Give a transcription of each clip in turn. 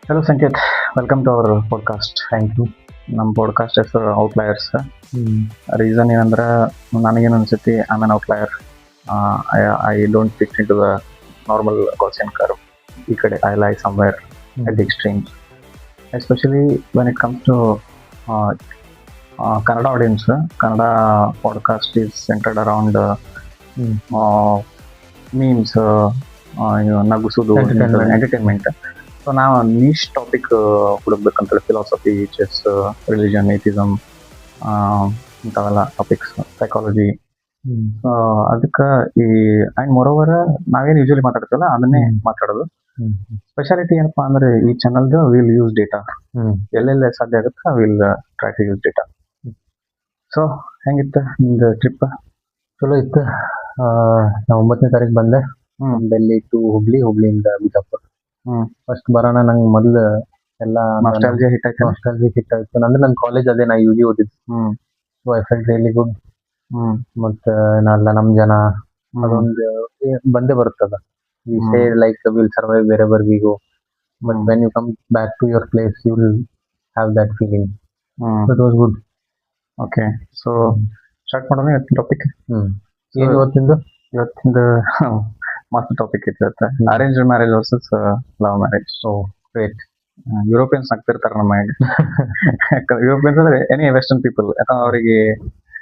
Hello Sanket, welcome to our podcast. Thank you. ನಮ್ಮ podcast ಹೆಸರು outliers. Hmm. Reason ಏನಂದ್ರೆ ನನಗೇನು ಅನ್ಸುತ್ತೆ, I am an outlier. I don't fit in to the normal Gaussian curve. ಈ ಕಡೆ I lie somewhere at the extremes, especially when it comes to Kannada audience. Kannada podcast is centered around memes, ನಗುಸುದು, entertainment. So ನಾವು niche topic ಹುಡುಕ್ಬೇಕಂತೇಳಿ philosophy, chess, religion, atheism, ಇಂಥವೆಲ್ಲ topics, psychology. ಅದಕ್ಕೆ ಈ and moreover ನಾವೇನು usually ಮಾತಾಡ್ತೀವಲ್ಲ ಅದನ್ನೇ ಮಾತಾಡೋದು. ಸ್ಪೆಷಾಲಿಟಿ ಏನಪ್ಪಾ ಅಂದ್ರೆ ಈ ಚಾನಲ್ದು ವಿಲ್ ಯೂಸ್ ಡೇಟಾ. ಎಲ್ಲೆಲ್ಲ ಸಾಧ್ಯ ಆಗುತ್ತೆ will try to use data. So ಹೆಂಗಿತ್ತು ನಿಮ್ದು ಟ್ರಿಪ್? ಚಲೋ ಇತ್ತು. ನಾ 9ನೇ ತಾರೀಕು ಬಂದೆ. ಡೆಲ್ಲಿ ಟು ಹುಬ್ಳಿಯಿಂದ ಬಿಜಾಪುರ. ಫಸ್ಟ್ ಬರೋಣ ನಂಗೆ ಮೊದಲು ಎಲ್ಲ ನಾಸ್ಟಾಲ್ಜಿಯಾ ಹಿಟ್ ಆಯ್ತು. ಹಿಟ್ ಆಯ್ತು. ಅಂದ್ರೆ ನನ್ನ ಕಾಲೇಜ್ ಅದೇ, ನಾ UG ಓದಿದ್ದು. So I felt really good. ಮತ್ತೆ ನಮ್ಮ ಜನ ಅದೊಂದು ಬಂದೇ ಬರುತ್ತದ. We say like will survive wherever we go, but when you come back to your place you will have that feeling. It was good. Okay, so start ಮಾಡೋಣ ಇವತ್ತಿನ topic. ಏನು ಇವತ್ತಿಂದು ಮಸ್ತ್ ಟಾಪಿಕ್ ಇರುತ್ತೆ. Arrange marriage versus love marriage. So great. Europeans ಆಗ್ತಿರ್ತಾರೆ ನಮ್ಮ mind. Europeans ಅಂದ್ರೆ any western people. ಯಾಕಂದ್ರೆ ಅವರಿಗೆ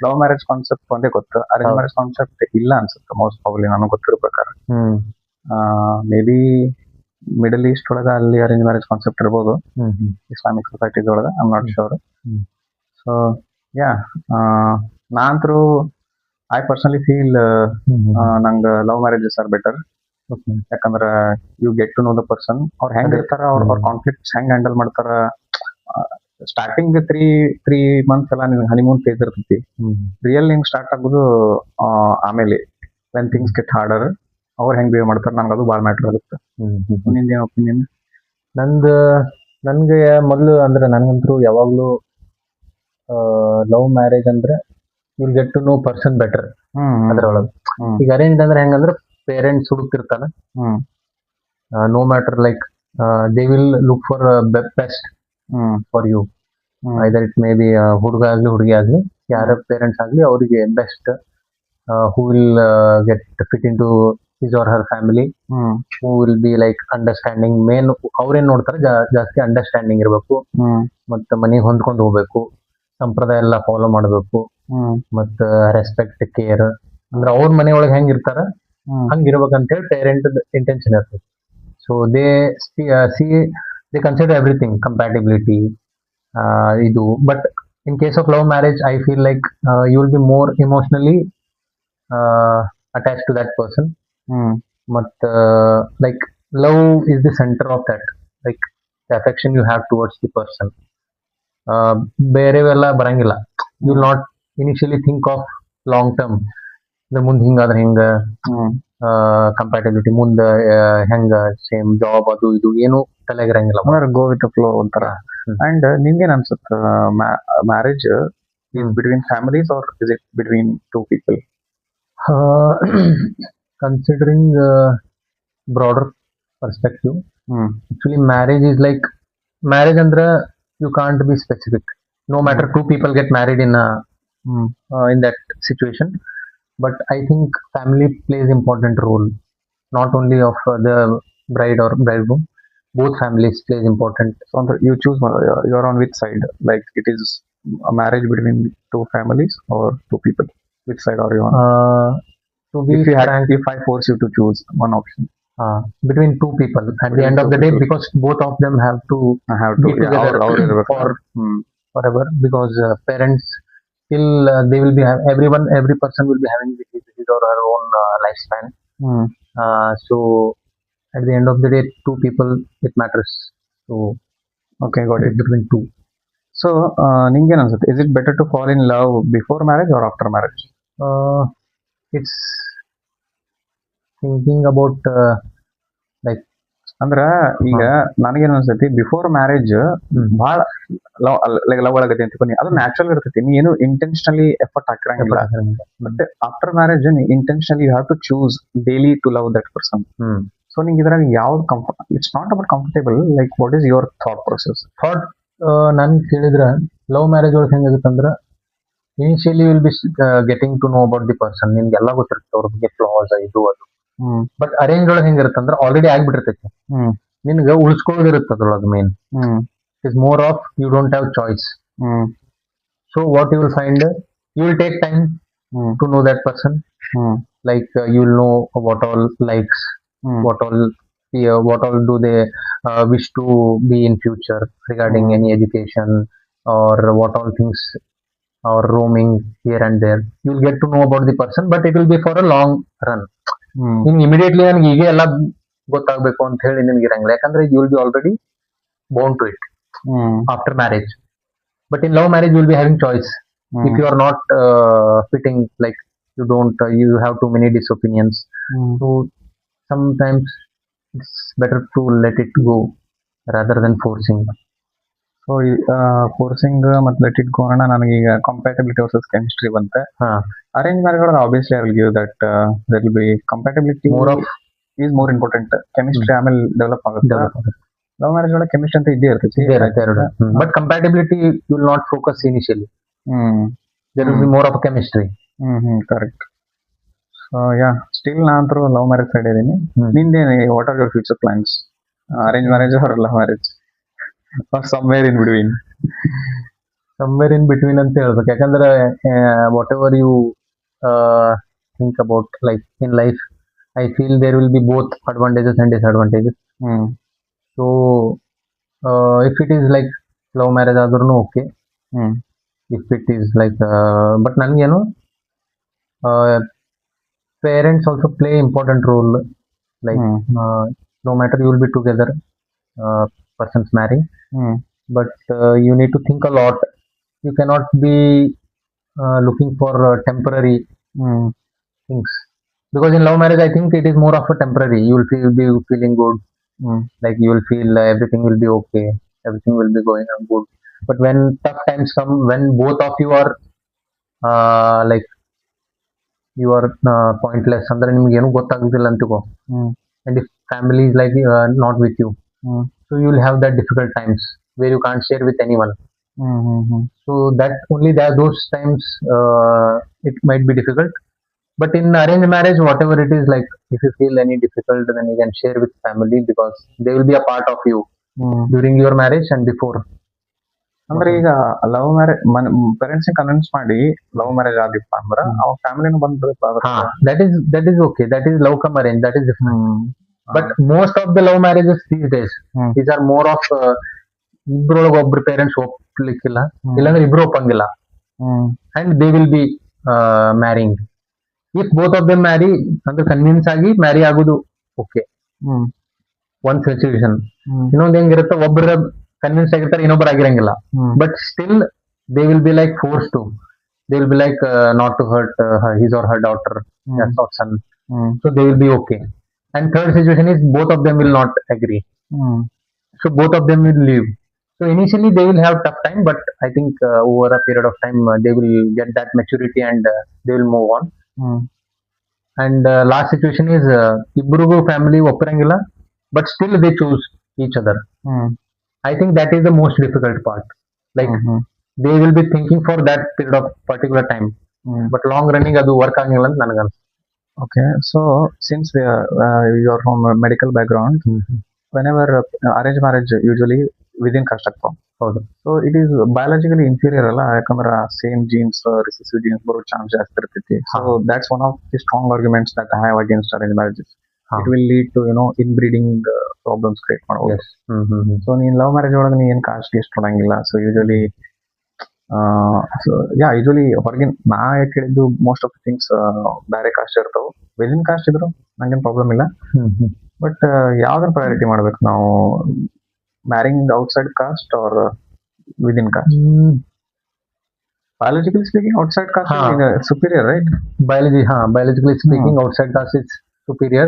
ಲವ್ ಮ್ಯಾರೇಜ್ ಕಾನ್ಸೆಪ್ಟ್ ಒಂದೇ ಗೊತ್ತು, ಅರೇಂಜ್ ಮ್ಯಾರೇಜ್ ಕಾನ್ಸೆಪ್ಟ್ ಇಲ್ಲ ಅನ್ಸುತ್ತೆ ಮೋಸ್ಟ್ ಪ್ರಾಬಬ್ಲಿ, ನನಗೆ ಗೊತ್ತಿರೋ ಪ್ರಕಾರ. ಮೇ ಬಿ ಮಿಡಲ್ ಈಸ್ಟ್ ಒಳಗ ಅಲ್ಲಿ ಅರೇಂಜ್ ಮ್ಯಾರೇಜ್ ಕಾನ್ಸೆಪ್ಟ್ ಇರ್ಬೋದು, ಇಸ್ಲಾಮಿಕ್ ಸೊಸೈಟೀಸ್ ಒಳಗ, I am not sure. So yeah, ನಾನಂತರೂ ಐ ಪರ್ಸನಲಿ ಫೀಲ್ ನಂಗೆ ಲವ್ ಮ್ಯಾರೇಜಸ್ ಆರ್ ಬೆಟರ್. ಯಾಕಂದ್ರೆ you get to know the person. ಅವ್ರು ಹೆಂಗ್ ಇರ್ತಾರ, ಅವ್ರ ಕಾನ್ಫ್ಲಿಕ್ಟ್ಸ್ ಹೆಂಗ್ ಹ್ಯಾಂಡಲ್ ಮಾಡ್ತಾರ. ಸ್ಟಾರ್ಟಿಂಗ್ ತ್ರೀ ಮಂತ್ಸ್ ಎಲ್ಲ ನಿಮ್ಗೆ ಹನಿಮೂನ್ ಫೇಸ್ ಇರ್ತೈತಿ. ರಿಯಲ್ ನಿಂಗ್ ಸ್ಟಾರ್ಟ್ ಆಗೋದು ಆಮೇಲೆ ವೆನ್ ಥಿಂಗ್ಸ್ ಗೆಟ್ ಹಾರ್ಡರ್. ಅವ್ರು ಹೆಂಗ್ ಬಿಹೇವ್ ಮಾಡ್ತಾರೆ ನನಗೆ ಅದು ಭಾಳ ಮ್ಯಾಟರ್ ಆಗುತ್ತೆ. ನಿಂದೇನು ಒಪಿನಿಯನ್? ನನ್ಗೆ ಮೊದಲು ಅಂದ್ರೆ ನನಗಂತೂ ಯಾವಾಗ್ಲೂ ಲವ್ ಮ್ಯಾರೇಜ್ ಅಂದ್ರೆ will get to know person better ಅದ್ರೊಳಗೆ. ಈಗ ಅರೇಂಜ್ ಅಂದ್ರೆ ಹೆಂಗಂದ್ರೆ ಪೇರೆಂಟ್ಸ್ ಹುಡುಕ್ತಿರ್ತಾರ, no matter like they will look for best for you. Either it may be ಹುಡುಗ ಆಗ್ಲಿ ಹುಡುಗಿ ಆಗ್ಲಿ, ಯಾರ ಪೇರೆಂಟ್ಸ್ ಆಗ್ಲಿ ಅವರಿಗೆ best, who will get fit in to his or her family, who will be like understanding. Main ಅವ್ರೇನ್ ನೋಡ್ತಾರೆ, ಜಾಸ್ತಿ ಅಂಡರ್ಸ್ಟ್ಯಾಂಡಿಂಗ್ ಇರಬೇಕು, ಮತ್ತೆ ಮನೆಗೆ ಹೊಂದ್ಕೊಂಡು ಹೋಗ್ಬೇಕು, ಸಂಪ್ರದಾಯ ಎಲ್ಲ ಫಾಲೋ ಮಾಡಬೇಕು, ಮತ್ತ ರೆಸ್ಪೆಕ್ಟ್, ಕೇರ್. ಅಂದ್ರೆ ಅವ್ರ ಮನೆಯೊಳಗೆ ಹೆಂಗ್ ಇರ್ತಾರ ಹಂಗಿರ್ಬೇಕಂತ ಹೇಳಿ ಪೇರೆಂಟ್ ಇಂಟೆನ್ಷನ್ ಇರ್ತದೆ. So they consider everything, compatibility ಇದು. But in case of love marriage I feel like you will be more emotionally attach to that person. ಮತ್ತ like love is the centre of that, like the affection you have towards the person. ಬೇರೆವೆಲ್ಲ ಬರಂಗಿಲ್ಲ. You will not initially think of long term, ಮುಂದೆ ಹಿಂಗಾದ್ರೆ ಹಿಂಗ, compatibility ಮುಂದೆ ಹೆಂಗ, same job ಅದು ಇದು ಏನು ತಲೆಗಿರಂಗಿಲ್ಲ. ಗೋ ವಿತ್ ಫ್ಲೋ ಒಂಥರ. ಅಂಡ್ ನಿಮ್ಗೇನ್ ಅನ್ಸುತ್ತ, marriage is between families or is it between two people? Considering broader perspective, actually marriage is like, marriage ಅಂದ್ರೆ you can't be specific. No matter two people get married in that situation, but I think family plays important role, not only of the bride or bridegroom, both families plays important. So you choose, you're on which side? Like it is a marriage between two families or two people? Which side are you on? To be frank, if I force you to choose one option, between two people at the end of the day, because both of them have to be together for forever, because parents still they will be every person will be having his or her own lifespan. So at the end of the day, two people, it matters. So okay, got it. Between two. So ninge ansutte, is it better to fall in love before marriage or after marriage? It's thinking about like, ಅಂದ್ರ ಈಗ ನನಗೇನು ಅನ್ಸತಿ, before marriage ಬಹಳ love ಒಳಗತಿ ಅಂತ ಅದು natural ಇರ್ತೈತಿ, ನೀ ಏನು ಇಂಟೆನ್ಷನಲಿ ಎಫರ್ಟ್ ಹಾಕಿರಂಗಿಲ್ಲ. But after marriage intentionally you have to choose daily to love that person. So ನಿಂಗೆ ಇದ್ರಾಗ ಯಾವ್ದು it's not about comfortable, like what is your thought process? Thought ನನ್ ಕೇಳಿದ್ರ ಲವ್ ಮ್ಯಾರೇಜ್ ಒಳಗೆ ಹೆಂಗಾಗುತ್ತಂದ್ರ initially will be getting to know about the person, ನಿನ್ಗೆಲ್ಲ ಗೊತ್ತಿರುತ್ತೆ ಅವ್ರ ಬಗ್ಗೆ ಫ್ಲಾಸ್ ಇದು ಅದು. ಬಟ್ ಅರೇಂಜ್ ಒಳಗೆ ಹೆಂಗಿರುತ್ತಂದ್ರ ಆಲ್ರೆಡಿ ಆಗ್ಬಿಟ್ಟಿರ್ತೈತಿ, ನಿನ್ಗೆ ಉಳಿಸ್ಕೊಳ್ಳೋದಿರುತ್ತೆ ಅದ್ರೊಳಗೆ main. It is more of you don't have choice. So what you will find, you will take time to know that person. Like you will know what all likes, what all what all do they wish to be in future regarding any education, or what all things are roaming here and there. You will get to know about the person, but it will be for a long run. ನಿನ್ಗೆ immediately ನನಗೆ ಈಗ ಎಲ್ಲ ಗೊತ್ತಾಗಬೇಕು ಅಂತ ಹೇಳಿ ನಿನ್ಗೆ ಇರಂಗಿಲ್ಲ, ಯಾಕಂದ್ರೆ you will be already born to it after marriage. But in love marriage, you will be having choice. If you are not fitting, like you don't, you have too many disopinions. So sometimes it's better to let it go rather than forcing. So forcing ಮತ್ತೆ let it go ಅಣ್ಣ, ನನಗೀಗ compatibility versus chemistry ಬಂತೆ. Arrange marriage ಒಳಗೆ obviously I will give that there will be compatibility is more important. Chemistry ಆಮೇಲೆ develop ಆಗುತ್ತೆ. Love marriage ಒಳಗೆ chemistry ಅಂತ ಇದ್ದೇ ಇರ್ತೈತಿ, but compatibility you will not focus initially. There will be more of a chemistry. Correct. So yeah still ನಾ ಅಂತೂ love marriage side ಇದೀನಿ. ನಿಂದೇನೆ, what are your future plans? Arrange marriage or love marriage or somewhere in between? Somewhere in between ಅಂತ ಹೇಳ್ಬೇಕು, ಯಾಕಂದ್ರೆ whatever you think about like in life, I feel there will be both advantages and disadvantages. So if it is like love marriage ಆದ್ರೂ okay, if it is like but ನನಗೇನು parents also play important role, like no matter you will be together, persons marrying, but you need to think a lot. You cannot be looking for temporary things, because in love marriage I think it is more of a temporary. You will be feeling good, like you will feel everything will be okay, everything will be going on good. But when tough times come, when both of you are like you are pointless, ಅಂದ್ರೆ ನಿಮ್ಗೆ ಏನು ಗೊತ್ತಾಗುದಿಲ್ಲ ಅಂತಿಗೋ, and if family is like not with you, so you will have that difficult times where you can't share with anyone. So that only there those times it might be difficult. But in arranged marriage, whatever it is, like if you feel any difficult, then you can share with family, because they will be a part of you during your marriage and before. ಅಂದ್ರೆ ಈಗ love marriage parents convince ಮಾಡಿ love marriage ಆಗಿಪ್ಪ ಅಂದ್ರ ಅವ ಫ್ಯಾಮಿಲಿನೂ ಬಂದ್ that is okay, that is love come arrange, that is different. But most of the love marriages these days, these are more of ಇಬ್ರೊಳಗ ಒಬ್ರು parents ಒಪ್ಲಿಕ್ಕಿಲ್ಲ, ಇಲ್ಲಾಂದ್ರೆ ಇಬ್ರು ಒಪ್ಪಂಗಿಲ್ಲ, and they will be marrying. If both of them marry ಅಂದ್ರೆ convince ಆಗಿ marry ಆಗುದು okay, ಒಂದ್ situation. ಇನ್ನೊಂದ್ ಹೆಂಗಿರುತ್ತೆ, ಒಬ್ಬರ ಕನ್ವಿನ್ಸ್ ಆಗಿರ್ತಾರೆ, ಇನ್ನೊಬ್ಬರು ಆಗಿರಂಗಿಲ್ಲ, but still they will be like force to, they will be like not to hurt his or her daughter or son. So they will be okay. And third situation is both of them will not agree, so both of them will leave. So initially they will have tough time, but I think over a period of time they will get that maturity and they will move on. And last situation is ibrugu family ಒಪ್ಪರಂಗಿಲ್ಲ, but still they choose each other. I think that is the most difficult part. Like they will be thinking for that period of particular time, but long running adu work ಆಗಿಲ್ಲ ಅಂತ ನನಗೆ ಅನ್ಸುತ್ತೆ. Okay, so since you are from a medical background, whenever arranged marriage usually within caste ಆಗ್ತಾವ. ಹೌದು. So it is biologically inferior ಅಲ್ಲ, ಯಾಕಂದ್ರೆ same jeans recessive jeans ಬರೋ chance ಜಾಸ್ತಿ ಇರ್ತೈತಿ. So that's one of the strong arguments that I have against arranged marriages. It will lead to inbreeding problems create ಮಾಡಬಹುದು. So ನೀನ್ love marriage ಒಳಗೆ ನೀ ಏನ್ ಕಾಸ್ಟ್ ಎಷ್ಟು ಕೊಡಂಗಿಲ್ಲ. ಸೊ ಯೂಶಲಿ ಯೂಶಲಿ ಹೊರಗಿನ ನಾ ಕೇಳಿದ್ದು ಮೋಸ್ಟ್ ಆಫ್ ಥಿಂಗ್ಸ್ ಬೇರೆ ಕಾಸ್ಟ್ ಇರ್ತಾವ. ವಿದಿನ್ ಕಾಸ್ಟ್ ಇದ್ರು ನಂಗೇನ್ ಪ್ರಾಬ್ಲಮ್ ಇಲ್ಲ. ಬಟ್ ಯಾವ್ದನ್ನ ಪ್ರಯಾರಿಟಿ ಮಾಡ್ಬೇಕು ನಾವು, marrying outside caste or within caste? Biologically speaking, outside caste is superior, right? Biologically speaking, outside caste is superior.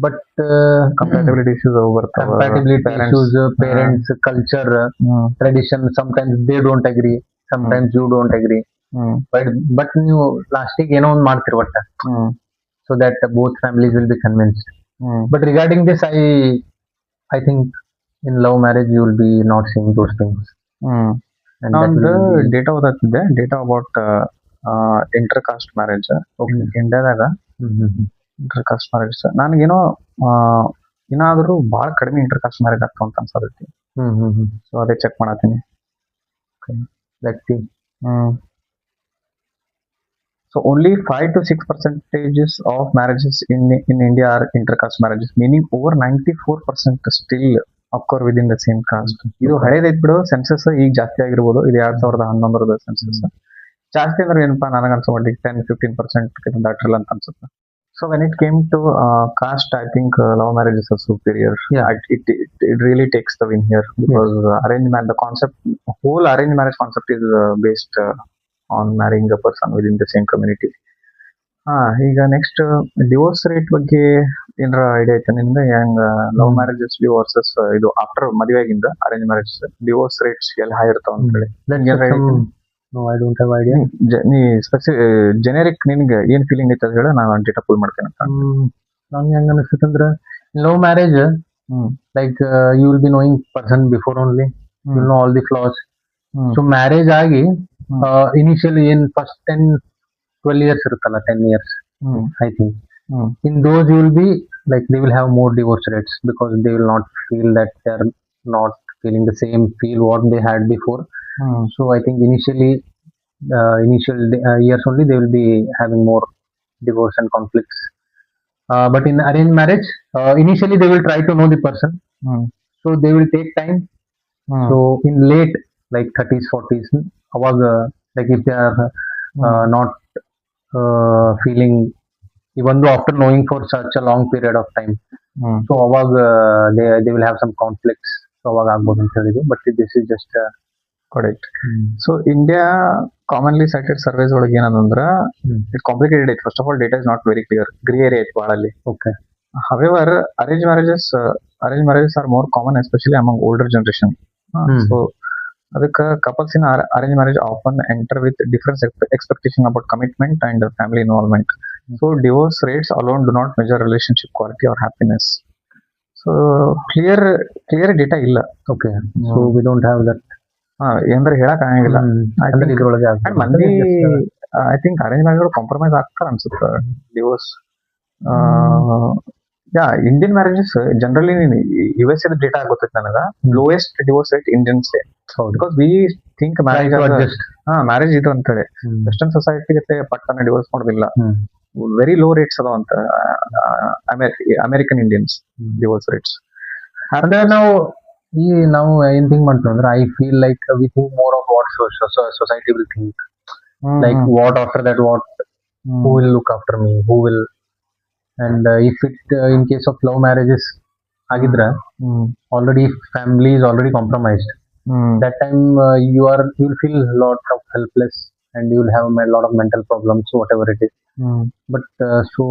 But compatibility issues over issues, parents, culture, tradition, sometimes they don't agree, sometimes you don't agree. But ನೀವು ಲಾಸ್ಟಿಗೆ ಏನೋ ಒಂದು ಮಾಡ್ತೀರಿ ಒಟ್ಟ, so that both families will be convinced. But regarding this, I think in love marriage you will be not seeing those things, and that ಒಂದು will be data ಓದತ್ತಿದ್ದೆ, data about inter caste marriage okay. ಇಂಡಿಯಾದಾಗ. Inter caste marriage ನನಗೇನೋ ಏನಾದರೂ ಭಾಳ ಕಡಿಮೆ inter caste marriage ಆಗ್ತಾವ ಅಂತ ಅನ್ಸತೈತಿ. ಸೊ ಅದೇ ಚೆಕ್ ಮಾಡತ್ತೀನಿ. Let's see. So only 5 to 6% of marriages in India are intercaste marriages, meaning over 94% still occur within the same caste. ಇದು ಹಳೇದೈತ್ ಬಿಡು, ಸೆನ್ಸಸ್ ಈಗ ಜಾಸ್ತಿ ಆಗಿರ್ಬೋದು. ಇದು 2011 ಸೆನ್ಸಸ್. ಜಾಸ್ತಿ ಅಂದ್ರೆ ಏನಪ್ಪಾ, ನನಗೆ ಅನ್ಸೋ ಮಟ್ಟಿಗೆ 10-15% ದಾಟ್ರಲ್ಲ ಅಂತ ಅನ್ಸುತ್ತೆ. So when it came to caste, I think love marriage is a superior. Yeah. It really takes the win here, because arranged marriage, the concept, whole arranged marriage concept is based on marrying a person within the same community. ಈಗ next divorce rate ಬಗ್ಗೆ ಏನಾರ idea ಐತೆ ನಿಮ್ಗೆ? ಹೆಂಗ love marriages versus ಇದು after ಮದುವೆಗಿಂದ arrange marriage divorce rates ಎಲ್ಲ high ಇರ್ತಾವ ಅಂತ ಹೇಳಿ? No, I don't have idea. ನೀ ಜೆನೆರಿಕ್ ನಿನ್ಗೆ ಏನ್ ಫೀಲಿಂಗ್ ಐತೆ ಅಂತ ಹೇಳಿ ನಾನು ಡೇಟಾ ಪುಲ್ ಮಾಡ್ತೇನೆ ಅಂತ. ನಂಗೆ ಹೆಂಗ ಅನಿಸ್ತಂದ್ರ, love marriage like you will be knowing person before only, you know all the flaws. So marriage ಆಗಿ ಇನಿಷಿಯಲಿ ಏನ್ ಫಸ್ಟ್ 10-12 years ಇರುತ್ತಲ್ಲ, 10 years I think in those you will be like they will have more divorce rates, because they will not feel that they are not feeling the same feel what they had before. So I think initial years only they will be having more divorce and conflicts. But in arranged marriage, initially they will try to know the person, so they will take time. So in late like 30s 40s, like if they are not feeling, even though after knowing for such a long period of time, so they will have some conflicts. So ಅವಾಗ ಆಗ್ಬೋದು ಅಂತ ಹೇಳಿದ್ರು, but this is just correct. So India commonly cited surveys ಒಳಗೆ ಏನಂದ್ರ, it complicated ಐತಿ. First of all data is not very clear, grey area ಐತಿ ಭಾಳ ಅಲ್ಲಿ. okay. However, arranged marriages are more common, especially among older generation. So ಅದಕ್ಕೆ couples in arrange marriage often enter with different expectation about commitment and family involvement. So divorce rates alone do not measure relationship quality or happiness. So clear data ಇಲ್ಲ. Okay. So we don't have that. ಏನಂದ್ರೆ ಹೇಳಕ್ ಆಗಂಗಿಲ್ಲ. ಇದ್ರೊಳಗೆ ಮಂದಿ I think arrange marriage compromise ಆಗ್ತಾರ ಅನ್ಸುತ್ತೆ divorce. Indian marriages generally US data ಗೊತ್ತೈತೆ ನನಗ, lowest divorce rate Indians, because we think marriage ಇದು ಅಂತ ಹೇಳಿ. ವೆಸ್ಟರ್ನ್ ಸೊಸೈಟಿ ಜೊತೆ ಪಟ್ಟನ ಡಿವೋರ್ಸ್ ಮಾಡೋದಿಲ್ಲ, ವೆರಿ ಲೋ ರೇಟ್ಸ್ ಅದಾವ ಅಂತ ಅಮೆರಿಕನ್ ಇಂಡಿಯನ್ಸ್ ಡಿವೋರ್ಸ್ ರೇಟ್ಸ್. ಅಂದ್ರೆ ನಾವು ಏನ್ ಥಿಂಕ್ ಮಾಡ್ತೀವಿ ಅಂದ್ರೆ, I feel like we think more of what society will think, like what after that, what who will look after me, who will, and if it in case of love marriages agidra, already family is already compromised. That time you will feel a lot of helpless, and you will have a lot of mental problems, whatever it is. But so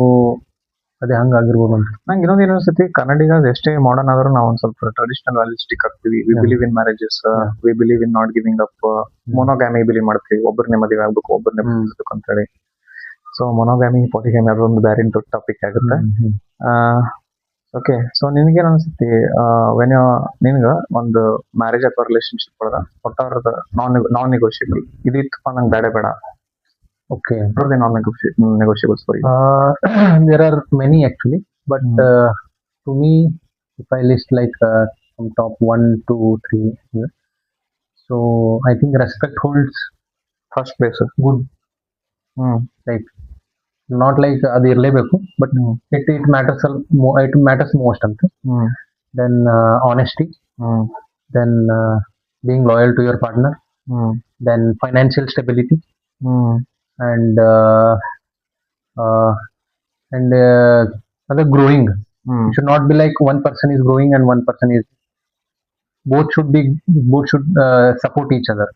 ಅದೇ ಹಂಗಾಗಿರ್ಬೋದು ಅಂತ ನಂಗೆ. ಇನ್ನೊಂದು ಏನು ಅನ್ಸುತ್ತೆ, ಕನ್ನಡಿಗ ಎಷ್ಟೇ modern ಆದ್ರೂ ನಾವು ಒಂದ್ ಸ್ವಲ್ಪ ಟ್ರೆಡಿಷನಲ್ ವ್ಯಾಲ್ಯೂಸ್ ಸ್ಟಿಕ್ ಆಗ್ತೀವಿ. We believe in marriages, we believe in not giving up, monogamy believe ಮಾಡ್ತೀವಿ, ಒಬ್ಬರನ್ನೇ ಮದುವೆ ಆಗ್ಬೇಕು, ಒಬ್ಬರನ್ನೇ ಪ್ರೀತಿಸ್ಬೇಕು ಅಂತ ಹೇಳಿ. ಸೊ ಮೊನೋಗ್ಯಾಮಿ ಪಾಲಿಗ್ಯಾಮಿ ಅದೊಂದು ಬೇರೆ ದೊಡ್ಡ ಟಾಪಿಕ್ ಆಗುತ್ತೆ. ಓಕೆ, ಸೊ ನಿನ್ಗೇನ್ ಅನ್ಸುತ್ತೆ, ನಿನ್ಗ ಒಂದು ಮ್ಯಾರೇಜ್ ಅಥವಾ ರಿಲೇಶನ್ಶಿಪ್ ಒಳಗ ಒಟ್ಟಾರದ ನಾನ್ ನೆಗೋಷಿಯಬಲ್ ಇದು ಇತ್ತಪ್ಪ, ನಂಗೆ ಬೇಡ. Okay. What are the non-negotiables for you? There are many actually, but to me, if I list like from top 1, 2, 3 here, so I think respect holds first place. Good. Like not like ಅದು ಇರಲೇಬೇಕು, but it matters most ಅಂತ. Then honesty, then being loyal to your partner, then financial stability, and other growing. It should not be like one person is growing and one person is, both should support each other.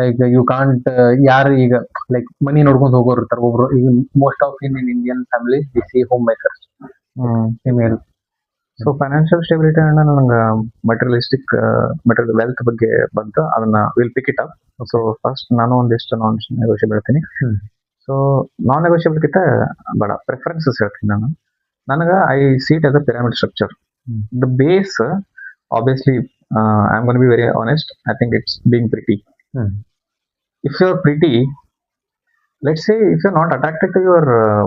Like you can't ಯಾರು ಈಗ like ಮನಿ ನೋಡ್ಕೊಂಡು ಹೋಗೋರು ಇರ್ತಾರೆ ಒಬ್ರು. ಈಗ most of in Indian family we C home makers, female. So financial stability ಅನ್ನ ನಂಗೆ materialistic wealth ಬಗ್ಗೆ ಬಂತು, ಅದನ್ನ will pick it up. So first ನಾನು ಒಂದಿಷ್ಟು ನಾನ್ ನೆಗೋಷಿಯಬಲ್ ಹೇಳ್ತೀನಿ. ಸೊ ನಾನ್ ನೆಗೋಷಿಯಬಲ್ ಕಿಂತ ಬೇಡ ಪ್ರಿಫರೆನ್ಸಸ್ ಹೇಳ್ತೀನಿ ನಾನು. ನನಗ I see it as a pyramid structure. The base, obviously, I'm going to be very honest. I think it's being pretty. If you're pretty, let's say if you're not attracted to your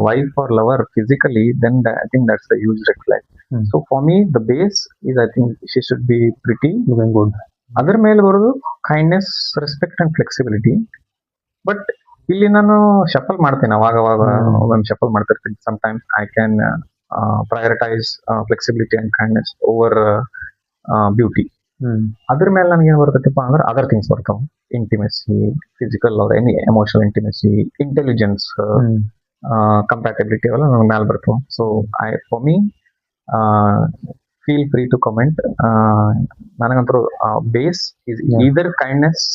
wife or lover physically, then I think that's a huge red flag. So for me, the base is, I think she should be pretty, looking good. ಅದರ ಮೇಲೆ ಬರೋದು kindness, respect and flexibility. But ಇಲ್ಲಿ ನಾನು shuffle ಮಾಡ್ತೇನೆ ಅವಾಗ ಒಮ್ಮೆ shuffle ಮಾಡ್ತಿರ್ತೀನಿ. Sometimes I can prioritise flexibility and kindness over beauty. ಅದ್ರ ಮೇಲೆ ನನಗೆ ಏನ್ ಬರ್ತೈತಪ್ಪ ಅಂದ್ರೆ ಅದರ್ ಥಿಂಗ್ಸ್ ಬರ್ತಾವ. Intimacy, physical or any emotional intimacy, intelligence, compatibility ಅವೆಲ್ಲ ನನಗೆ ಮ್ಯಾಲ ಬರ್ತಾವ. So for me feel free to comment. ನನಗಂತೂ base is either kindness,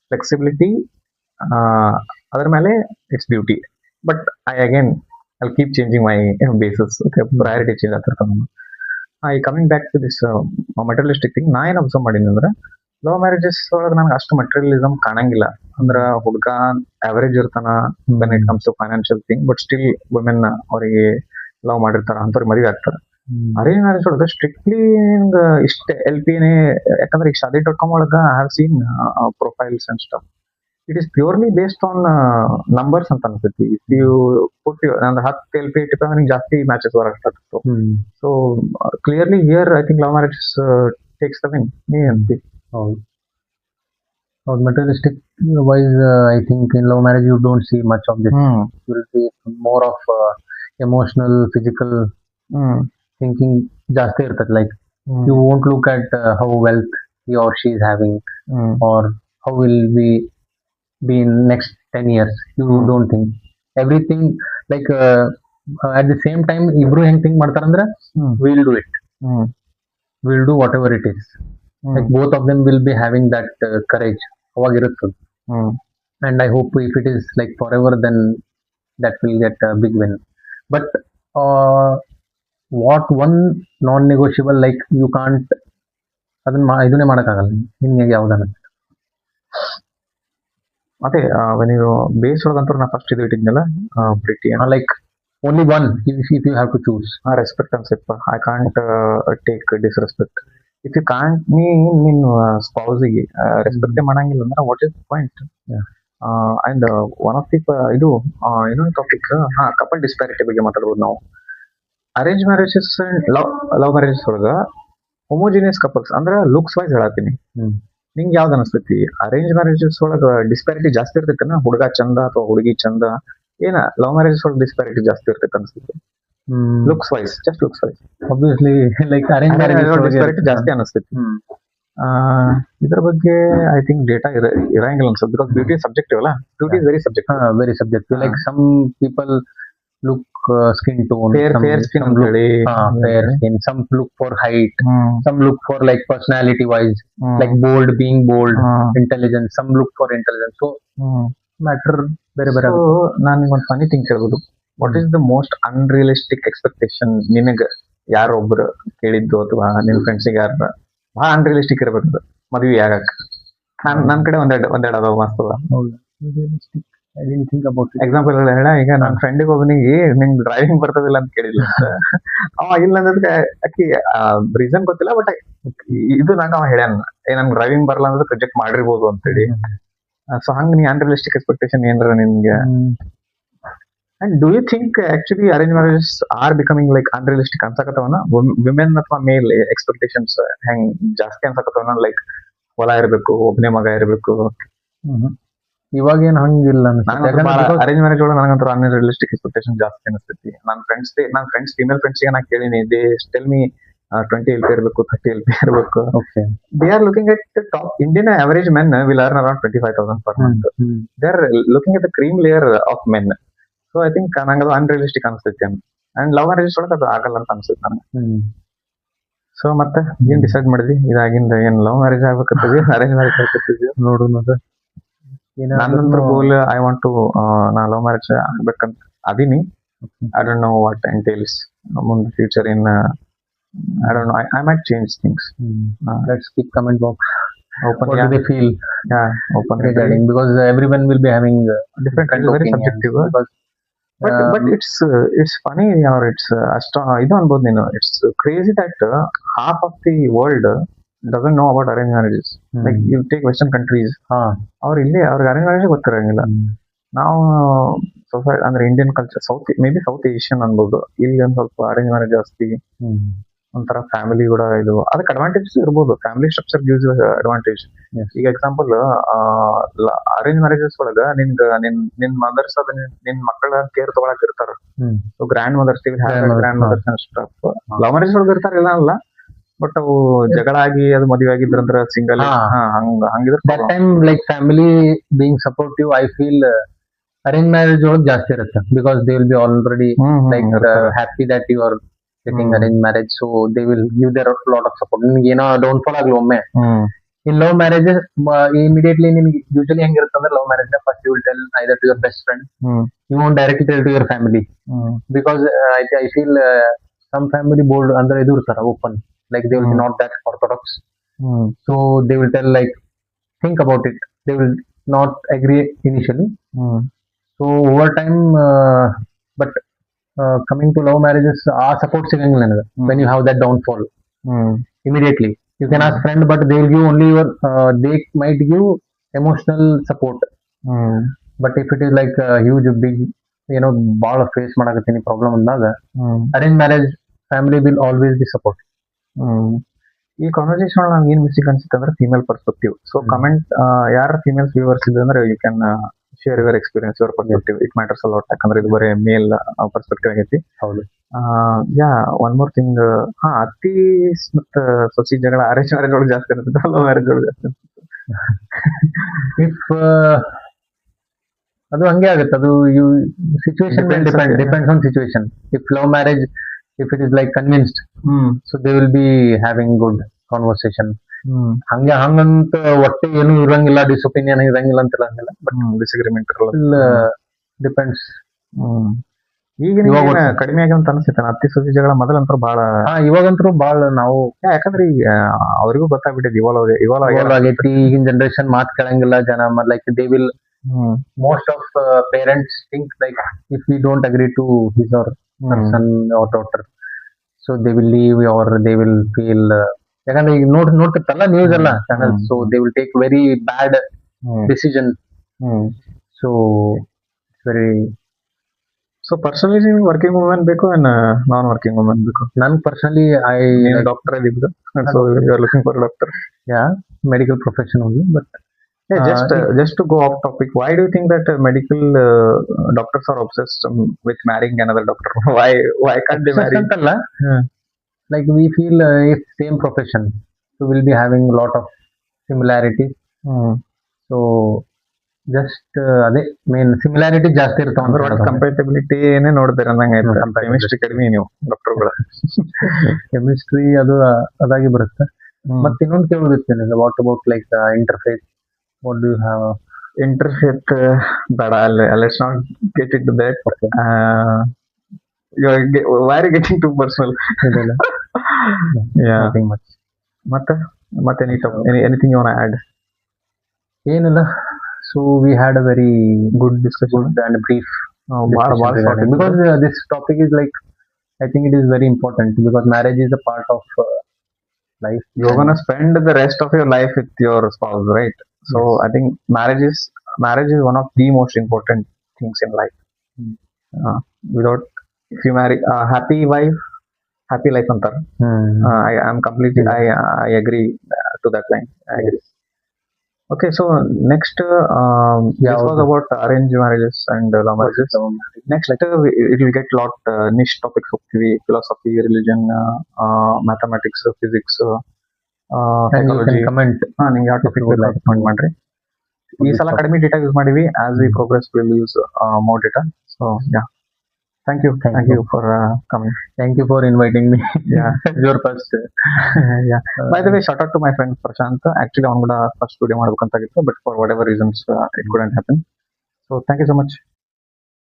flexibility, ಅದರ ಮೇಲೆ it's beauty. But I'll keep changing my basis. Okay, priority change ಆಗ್ತಿರ್ತಾವ. Coming back to this materialistic thing, ನಾ ಏನ್ observe ಮಾಡೀನಿ ಅಂದ್ರೆ ಲವ್ ಮ್ಯಾರೇಜಸ್ ಒಳಗೆ ನನಗೆ ಅಷ್ಟು ಮೆಟೀರಿಯಲಿಸಮ್ ಕಾಣಂಗಿಲ್ಲ. ಅಂದ್ರ ಹುಡುಗ ಅವರೇಜ್ ಇರ್ತಾನ when it comes to financial thing, but still women ಅವರಿಗೆ ಲವ್ ಮಾಡಿರ್ತಾರ, ಅಂತವ್ರಿಗೆ ಮದುವೆ ಆಗ್ತಾರ. ಅರೇಂಜ್ ಮ್ಯಾರೇಜ್ ಒಳಗೆ ಸ್ಟ್ರಿಕ್ಟ್ಲಿ ಇಷ್ಟ LP-ನೇ. ಯಾಕಂದ್ರೆ ಈಗ Shaadi.com ಒಳಗ I have seen profiles and stuff. It is purely based on numbers ಅಂತ ಅನ್ಸುತ್ತೆ. ಇಫ್ ಯು ಪುಟ್ ಅಂದ್ರೆ 10 LP ಇಟ್ಟಿದ್ರೆ ನನಗೆ ಜಾಸ್ತಿ ಮ್ಯಾಚಸ್ ಬರಕ್ಕಾಗ್ತಿತ್ತು. So clearly here I think love marriage takes the win. ನೀ ಅಂತಿ? ಹೌದು, materialistic wise, I think in love marriage you don't see much of this. You will see more of emotional, physical thinking ಜಾಸ್ತಿ ಇರ್ತದೆ. Like you won't look at how wealth he or she is having, or how will we be in next 10 years. You don't think everything. Like at the same time ibru ಹೆಂಗ್ think ಮಾಡ್ತಾರಂದ್ರೆ we'll do it, we'll do whatever it is. Like both of them will be having that courage ಅವಾಗ ಇರುತ್ತೆ. And I hope if it is like forever, then that will get a big win. But what one non-negotiable, like you can't ಅದನ್ನ ಇದನ್ನೇ ಮಾಡಕ್ಕಾಗಲ್ಲ. ನಿಮ್ಗೆ ಯಾವ್ದನ್ನ? ಅದೇ when you base ಒಳಗಂತೂ ನಾ first ಇದು ಇಟ್ಟಿದ್ನಲ್ಲ, pretty. Like only one, if you have to choose. Respect ಅನ್ಸಪ್ಪ. I can't take disrespect. If you can't ನಿನ್ ಸ್ಪೌಸಿಗೆ ರೆಸ್ಪೆಕ್ಟೇ ಮಾಡಂಗಿಲ್ಲ ಅಂದ್ರೆ what is point? And one of the ಇದು ಇನ್ನೊಂದು ಟಾಪಿಕ್, ಕಪಲ್ ಡಿಸ್ಪ್ಯಾರಿಟಿ ಬಗ್ಗೆ ಮಾತಾಡ್ಬೋದು ನಾವು. Arrange marriages and love marriages ಒಳಗ ಹೋಮೋಜಿನಿಯಸ್ ಕಪಲ್ಸ್ ಅಂದ್ರೆ ಲುಕ್ಸ್ ವೈಸ್ ಹೇಳತ್ತೀನಿ. ನಿಂಗೆ ಯಾವ್ದು ಅನಿಸ್ತೈತಿ? ಅರೇಂಜ್ ಮ್ಯಾರೇಜಸ್ ಒಳಗ ಡಿಸ್ಪ್ಯಾರಿಟಿ ಜಾಸ್ತಿ ಇರ್ತೈತನ, ಹುಡುಗ ಚಂದ ಅಥವಾ ಹುಡುಗಿ ಚಂದ? ಏನ ಲವ್ ಮ್ಯಾರೇಜಸ್ ಒಳಗ ಡಿಸ್ಪ್ಯಾರಿಟಿ ಜಾಸ್ತಿ ಇರ್ತೈತೆ ಅನ್ಸುತ್ತೆ? Looks wise, just looks wise. Obviously, like arranged marriage disparity ಜಾಸ್ತಿ ಅನಿಸ್ತೈತಿ. ಇದ್ರ ಬಗ್ಗೆ ಐ ಥಿಂಕ್ ಡೇಟಾ ಇರಂಗಿಲ್ಲ ಅನ್ಸುತ್ತೆ. ಬಿಕಾಸ್ ಬ್ಯೂಟಿ ಸಬ್ಜೆಕ್ಟಿವ್ ಅಲ್ಲ. Beauty is very subjective. Very subjective. Like some people look skin tone, fair skin some look fair skin, some look for height, some look for like personality wise, like being bold, intelligence, some look for intelligence. So matter ಬೇರೆ ಬೇರೆ. So ನಾನು ಒಂದು Ghani thing ಕೇಳ್ಬೋದು. What is the most unrealistic expectation ನಿನಗೆ ಯಾರೊಬ್ರು ಕೇಳಿದ್ದು, ಅಥವಾ ನಿನ್ ಫ್ರೆಂಡ್ಸಿಗೆ ಯಾರ ಬಹಳ ಅನ್ರಿಯಲಿಸ್ಟಿಕ್ ಇರ್ಬೇಕು ಮದ್ವೆ ಆಗಕ್? ನನ್ ಕಡೆ ಒಂದೆರಡು ಅದಾವ ಮಸ್ತ್. ಎಕ್ಸಾಂಪಲ್ ಹೇಳ, ಈಗ ನನ್ನ ಫ್ರೆಂಡಿಗೆ ಒಬ್ಬನಿಗೆ ನಿಂಗೆ ಡ್ರೈವಿಂಗ್ ಬರ್ತದಿಲ್ಲ ಅಂತ ಕೇಳಿಲ್ಲ ಅಂತ. ಅವ ಇಲ್ಲ ಅಂದ್ರೆ ಅಕ್ಕಿ ರೀಸನ್ ಗೊತ್ತಿಲ್ಲ, ಬಟ್ ಇದು ನಂಗೆ ಅವ ಹೇಳ್ಯಾನ, ನನ್ಗೆ ಡ್ರೈವಿಂಗ್ ಬರಲ್ಲ ಅಂದ್ರೆ ರಿಜೆಕ್ಟ್ ಮಾಡಿರ್ಬೋದು ಅಂತೇಳಿ. ಸೊ ಹಂಗ ನೀ ಅನ್ರಿಯಲಿಸ್ಟಿಕ್ ಎಕ್ಸ್ಪೆಕ್ಟೇಷನ್ ಏನ್ರ ನಿನ್ಗೆ? And do you think actually arrange marriages are becoming like unrealistic ಅನ್ಸಕತ್ತವನ? ವಿಮೆನ್ ಅಥವಾ ಮೇಲ್ ಎಕ್ಸ್ಪೆಕ್ಟೇಷನ್ಸ್ ಹೆಂಗ್ ಜಾಸ್ತಿ ಅನ್ಸಕತ್ತವನ? ಲೈಕ್ ಹೊಲ ಇರ್ಬೇಕು, ಒಬ್ಬನೇ ಮಗ ಇರ್ಬೇಕು. ಇವಾಗೇನು ಹಂಗಿಲ್ಲ. ಅರೇಂಜ್ ಮ್ಯಾರೇಜ್ ಒಳಗೆ ನನಗಂತೂ ಅನ್ರಿಯಲಿಸ್ಟಿಕ್ ಎಕ್ಸ್ಪೆಕ್ಟೇಷನ್ ಜಾಸ್ತಿ ಅನಿಸ್ತೈತಿ. ನನ್ನ ಫ್ರೆಂಡ್ಸ್ ಫೀಮೇಲ್ ಫ್ರೆಂಡ್ಸ್ಗೆ ನಾ ಕೇಳಿನಿ, ದೇ ಟೆಲ್ ಮಿ 20 LP ಇರಬೇಕು, 30 LP ಇರಬೇಕು. They are looking at the top. Indian average men will earn around 25,000 per month. They are looking at the cream layer of men. So I think ನಂಗೆ ಅದು unrealistic ಅನಿಸ್ತೈತಿ. And love marriage ಒಳಗೆ ಅದು ಆಗಲ್ಲ ಅಂತ ಅನ್ಸುತ್ತೆ ನನಗೆ. ಸೊ ಮತ್ತೆ ಏನ್ ಡಿಸೈಡ್ ಮಾಡಿದ್ವಿ ಇದಾಗಿಂದ? ಏನ್ ಲವ್ ಮ್ಯಾರೇಜ್ ಆಗ್ಬೇಕಂತಿದ್ವಿ, ಅರೇಂಜ್ ಮ್ಯಾರೇಜ್ ಆಗ್ಬೇಕಂತಿದ್ವಿ? ನೋಡೋಣ. ನನ್ನಂದ್ರ ಗೋಲ್ ಐ ವಾಂಟ್ ಟು ನಾ ಲವ್ ಮ್ಯಾರೇಜ್ ಆಗ್ಬೇಕಂತ ಅದೀನಿ. ಐ ಡೋಂಟ್ ನೋ ವಾಟ್ ಎಂಟೇಲ್ಸ್ ಮುಂದೆ future in. I don't know. I might change things. Let's keep comment box open. What do they feel? Open regarding, because everyone will be having different kind of very subjective. Because but it's funny or it's ಅಷ್ಟ ಇದು ಅನ್ಬೋದು ನೀನು. It's crazy that half of the world doesn't know about arrange marriages. Like you take western countries, ಅವ್ರು ಇಲ್ಲಿ ಅವ್ರಿಗೆ ಅರೇಂಜ್ ಮ್ಯಾರೇಜ್ ಗೊತ್ತಿರಂಗಿಲ್ಲ. ನಾವು ಸೊಸೈಟಿ ಅಂದ್ರೆ Indian culture, maybe South Asian ಅನ್ಬೋದು, ಇಲ್ಲಿ ಒಂದ್ ಸ್ವಲ್ಪ ಅರೇಂಜ್ ಮ್ಯಾರೇಜ್ ಜಾಸ್ತಿ. ಒಂಥರ ಫ್ಯಾಮಿಲಿ ಕೂಡ ಇದು ಅದಕ್ಕೆ ಅಡ್ವಾಂಟೇಜ್ ಇರ್ಬೋದು. Family structure gives advantage. ಈಗ ಎಕ್ಸಾಂಪಲ್ ಅರೇಂಜ್ ಮ್ಯಾರೇಜಸ್ ಒಳಗ ನಿನ್ ಮದರ್ಸ್ ಅದ ನಿನ್ ಮಕ್ಕಳ ಕೇರ್ ತಗೊಳಕ್ ಇರ್ತಾರ. Grandmothers grandmothers love marriage ಒಳಗ ಇರ್ತಾರ, ಇಲ್ಲ ಅಲ್ಲ. ಬಟ್ ಅವು ಜಗಳ ಆಗಿ ಅದು ಮದುವೆ ಆಗಿದ್ರಂದ್ರ ಸಿಂಗಲ್ ಹಂಗಿದ್ರ that time like family being supportive. I feel arrange marriage ಒಳಗೆ ಜಾಸ್ತಿ ಇರುತ್ತೆ, because they will be already like happy that you are getting arrange marriage, so they will give their lot of support. ನಿಮ್ಗೆ ಏನೋ down fall ಆಗ್ಲಿ ಒಮ್ಮೆ in love marriages, immediately ನಿಮ್ಗೆ usually ಹೆಂಗಿರುತ್ತೆ ಅಂದ್ರೆ, love marriage first you will tell either to your best friend, you won't directly tell to your family. Because I feel some family bold ಅಂದ್ರೆ ಇದು ಇರ್ತಾರ open, like they will be not that orthodox. So they will tell like think about it, they will not agree initially. So over time but coming to love marriages, support sigangilla nanaga when you have that downfall. Immediately you can ask friend, but they will give only your they might give emotional support. But if it is like a huge big ball of face ಮಾಡಕತ್ತೀನಿ problem ಅಂದಾಗ, arranged marriage family will always be support. ಈ conversation ನಂಗೆ ಏನ್ mistake ಅನ್ಸುತ್ತೆ ಅಂದ್ರೆ female perspective. So comment ಯಾರ female viewers ಇದೆ ಅಂದ್ರೆ you can share your experience, your perspective. It matters a lot, ಯಾಕಂದ್ರೆ ಇದು ಬರೀ ಮೇಲ್ ಪರ್ಸ್ಪೆಕ್ಟಿವ್ ಆಗೈತಿ. ಹೌದು. ಯಾ ಒನ್ ಮೋರ್ ಥಿಂಗ್, ಅತ್ತಿ ಮತ್ತ ಸೊಸಿ ಜಗಳ ಅರೇಂಜ್ ಮ್ಯಾರೇಜ್ ಒಳಗೆ ಜಾಸ್ತಿ ಅನ್ಸುತ್ತೆ, ಲವ್ ಮ್ಯಾರೇಜ್ ಒಳಗೆ ಜಾಸ್ತಿ ಅನ್ಸುತ್ತೆ. ಇಫ್ ಅದು ಹಂಗೆ ಆಗುತ್ತೆ, ಅದು situation depends on situation. If love marriage, if it is like convinced, so they will be having good conversation. ಹಂಗಂತ ಒಟ್ಟೆ ಏನು ಇರಂಗಿಲ್ಲ, ಡಿಸ್ಒಪಿನಿಯನ್ ಇರಂಗಿಲ್ಲ ಅಂತ ಇರಂಗಿಲ್ಲ, ಬಟ್ ಡಿಸ್ಅಗ್ರಿಮೆಂಟ್ ಡಿಪೆಂಡ್ಸ್. ಈಗ ಕಡಿಮೆ ಆಗಿ ಅಂತ ಅನಿಸುತ್ತೆ ಅತ್ತಿ ಸೊಸಿ ಜಗಳ. ಮೊದಲಂತೂ ಬಹಳ, ಇವಾಗಂತೂ ಬಹಳ ನಾವು, ಯಾಕಂದ್ರೆ ಈಗ ಅವ್ರಿಗೂ ಗೊತ್ತಾಗ್ಬಿಟ್ಟಿದೆ ಇವಾಲ್ವ್ ಆಗೈತಿ. ಈಗಿನ ಜನರೇಷನ್ ಮಾತ್ ಕೇಳಂಗಿಲ್ಲ ಜನ. Like they will most of parents think like if we don't agree to his or son or daughter, so they will leave or they will feel ಯಾಕಂದ್ರೆ ಈಗ ನೋಡ್ತಿರ್ತಲ್ಲ ನ್ಯೂಸ್ ಎಲ್ಲ channel, so they will take very bad decision. So very personally working women ಬೇಕು ನಾನ್ working women ಬೇಕು? ನನ್ personally doctor ಆಗಿದ್ದು, so you are looking for a doctor? Yeah, medical profession only, but just to go off topic, why do you think that medical doctors are obsessed with marrying another doctor? Why can't they marry? Like we feel if same profession, so we'll be having a lot of similarities. So just ಅದೇ main similarity ಜಾಸ್ತಿ ಇರ್ತಾವ. ಕಂಪೇಟಬಿಲಿಟಿ ಏನೇ ನೋಡ್ತಾರೆ ಅಂದಂಗೆ. Chemistry ಕಡಿಮೆ ನೀವು ಡಾಕ್ಟರ್ಗಳು. Chemistry ಅದು ಅದಾಗಿ ಬರುತ್ತೆ. ಮತ್ತೆ ಇನ್ನೊಂದು ಕೇಳೋದಿತ್ತು, what about like interface? What do you have? Interfaith, but let's not get into that. Why are you getting too personal? Yeah, nothing much. But anything you want to add? ಏನಲ್ಲ. So we had a very good discussion and brief discussion, because this topic is like, I think it is very important, because marriage is a part of life. You're gonna spend the rest of your life with your spouse, right? So yes. I think marriage is one of the most important things in life. Without, if you marry a happy wife, happy life antar. I am completely, I agree to that line. I agree. Okay, so next this was about arranged marriages and love marriages. Next it will get lot niche topics of philosophy, religion, mathematics, physics, psychology. Comment ನಿಮ್ಗೆ ಯಾವ topic ಬೇಕು comment ಮಾಡ್ರಿ. ಈ ಸಲ ಕಡಿಮೆ data use ಮಾಡಿವಿ. as we progress we'll use more data. So yeah, thank you for coming. Thank you for inviting me. Yeah. Your first. Yeah. By the way, shout out to my friend Prashant. Actually ಅವನು ಕೂಡ first video ಮಾಡಬೇಕಂತಾಗಿತ್ತು, but for whatever reasons it couldn't happen. So thank you so much.